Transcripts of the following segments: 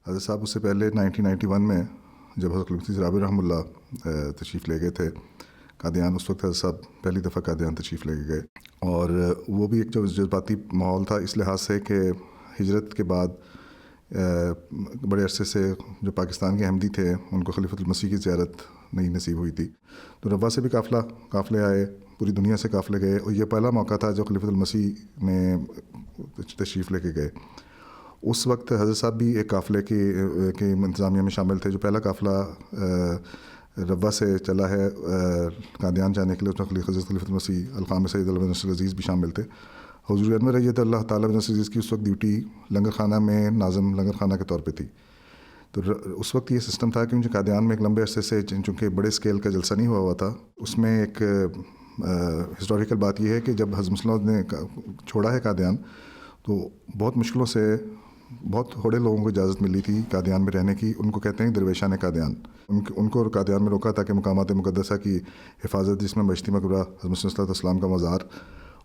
حضرت صاحب اس سے پہلے 1991 میں جب حضرت خلیفہ رابع رحمہ اللہ تشریف لے گئے تھے قادیان، اس وقت حضرت صاحب پہلی دفعہ قادیان تشریف لے کے گئے، اور وہ بھی ایک جو جذباتی ماحول تھا اس لحاظ سے کہ ہجرت کے بعد بڑے عرصے سے جو پاکستان کے احمدی تھے ان کو خلیفۃ المسیح کی زیارت نہیں نصیب ہوئی تھی، تو روا سے بھی قافلے آئے، پوری دنیا سے قافلے گئے، اور یہ پہلا موقع تھا جو خلیفۃ المسیح نے تشریف لے کے گئے۔ اس وقت حضرت صاحب بھی ایک قافلے کی انتظامیہ میں شامل تھے۔ جو پہلا قافلہ روا سے چلا ہے قادیان جانے کے لیے، اس میں حضرت خلیفۃ المسیح القام سید بن نصر العزیز بھی شامل تھے۔ حضور انور رضی اللہ تعالیٰ بن نصر العزیز کی اس وقت ڈیوٹی لنگر خانہ میں ناظم لنگر خانہ کے طور پہ تھی، تو اس وقت یہ سسٹم تھا کہ قادیان میں ایک لمبے عرصے سے چونکہ بڑے اسکیل کا جلسہ نہیں ہوا تھا، اس میں ایک ہسٹوریکل بات یہ ہے کہ جب حضرت مسلم نے چھوڑا ہے قادیان تو بہت مشکلوں سے بہت تھوڑے لوگوں کو اجازت ملی تھی قادیان میں رہنے کی۔ ان کو کہتے ہیں درویشان قادیان۔ ان کو قادیان میں روکا تھا کہ مقامات مقدسہ کی حفاظت، جس میں بشتی مقبرہ حضرت مسیح صلی اللہ علیہ وسلم کا مزار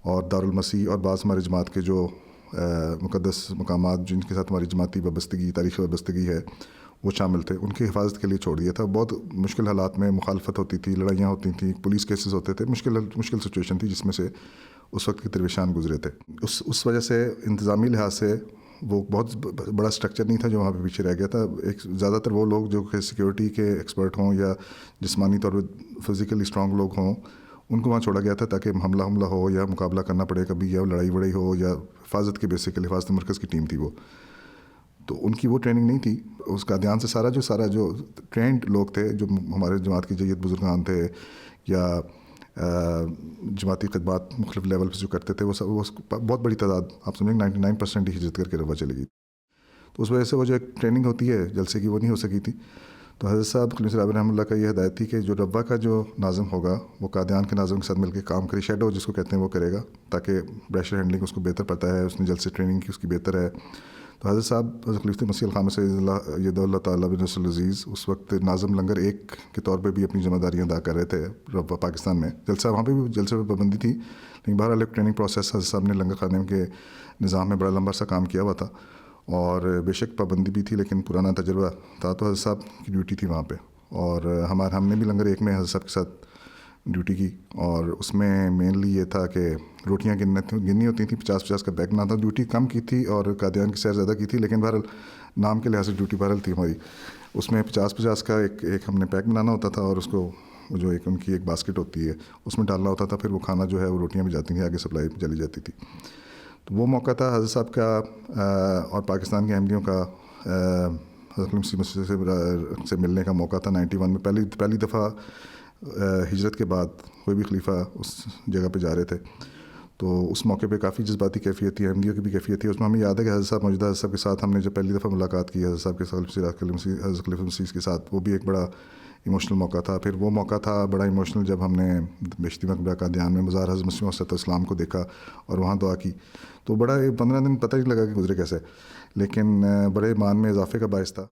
اور دارالمسیح اور بعض ہماری جماعت کے جو مقدس مقامات جن کے ساتھ ہماری جماعتی وابستگی، تاریخی وابستگی ہے، وہ شامل تھے، ان کی حفاظت کے لیے چھوڑ دیا تھا۔ بہت مشکل حالات میں مخالفت ہوتی تھی، لڑائیاں ہوتی تھیں، پولیس کیسز ہوتے تھے، مشکل سچویشن تھی جس میں سے اس وقت کے درویشان گزرے تھے۔ اس وجہ سے انتظامی لحاظ سے وہ بہت بڑا اسٹرکچر نہیں تھا جو وہاں پہ پیچھے رہ گیا تھا۔ ایک زیادہ تر وہ لوگ جو کہ سیکیورٹی کے ایکسپرٹ ہوں یا جسمانی طور پہ فزیکلی اسٹرانگ لوگ ہوں، ان کو وہاں چھوڑا گیا تھا تاکہ حملہ ہو یا مقابلہ کرنا پڑے کبھی، یا لڑائی وڑائی ہو، یا حفاظت کے بیسیکلی حفاظت مرکز کی ٹیم تھی وہ، تو ان کی وہ ٹریننگ نہیں تھی۔ اس قادیان سے سارا جو ٹرینڈ لوگ تھے، جو ہمارے جماعت کے جید بزرگان تھے یا جماعتی خدمات مختلف لیول پہ جو کرتے تھے، وہ بہت بڑی تعداد، آپ سمجھیں 99% ہی ہجرت کر کے روا چلے گئی، تو اس وجہ سے وہ جو ایک ٹریننگ ہوتی ہے جلسے کی وہ نہیں ہو سکی تھی۔ تو حضرت صاحب خلیفہ رابع رحمہ اللہ کا یہ ہدایت تھی کہ جو روا کا جو ناظم ہوگا وہ قادیان کے ناظم کے ساتھ مل کے کام کرے، شیڈو جس کو کہتے ہیں وہ کرے گا، تاکہ پریشر ہینڈلنگ اس کو بہتر پتہ ہے، اس نے جلسے ٹریننگ کی اس کی بہتر ہے۔ تو حضرت صاحب حضرت خلیفۃ مسیح القام سید اللہ تعالیٰ بن نصر العزیز اس وقت ناظم لنگر 1 کے طور پہ بھی اپنی ذمہ داریاں ادا کر رہے تھے روا پاکستان میں۔ جلسہ وہاں پہ بھی جلسے پہ پابندی تھی، لیکن بہرحال ایک ٹریننگ پروسیس حضرت صاحب نے لنگر خانے کے نظام میں بڑا لمبا سا کام کیا ہوا تھا، اور بے شک پابندی بھی تھی لیکن پرانا تجربہ تھا، تو حضرت صاحب کی ڈیوٹی تھی وہاں پہ، اور ہم نے بھی لنگر 1 میں حضرت صاحب کے ساتھ ڈیوٹی کی، اور اس میں مینلی یہ تھا کہ روٹیاں گننی ہوتی تھیں، 50 کا بیگ بنا تھا۔ ڈیوٹی کم کی تھی اور قادیان کی سیر زیادہ کی تھی، لیکن بہرحال نام کے لحاظ سے ڈیوٹی بہرحال تھی ہماری۔ اس میں 50 کا ایک ہم نے پیک بنانا ہوتا تھا، اور اس کو جو ایک ان کی ایک باسکٹ ہوتی ہے اس میں ڈالنا ہوتا تھا، پھر وہ کھانا جو ہے وہ روٹیاں بھی جاتی تھیں، آگے سپلائی چلی جاتی تھی۔ تو وہ موقع تھا حضرت صاحب کا اور پاکستان کے احمدیوں کا حضرت مسیح سے ملنے کا موقع تھا 91 میں۔ پہلی دفعہ ہجرت کے بعد کوئی بھی خلیفہ اس جگہ پہ جا رہے تھے، تو اس موقع پہ کافی جذباتی کیفیت تھی، احمدیوں کی بھی کیفیت تھی۔ اس میں ہمیں یاد ہے کہ حضرت صاحب موجودہ حضرت صاحب کے ساتھ ہم نے جب پہلی دفعہ ملاقات کی حضرت صاحب کے حضرت خلیفہ مسیح کے ساتھ، وہ بھی ایک بڑا ایموشنل موقع تھا۔ پھر وہ موقع تھا بڑا ایموشنل جب ہم نے بشتی مقبرہ قادیان میں مزار حضرت مسیح علیہ السلام کو دیکھا اور وہاں دعا کی، تو بڑا 15 دن پتہ نہیں لگا کہ گزرے کیسے، لیکن بڑے ایمان میں اضافے کا باعث تھا۔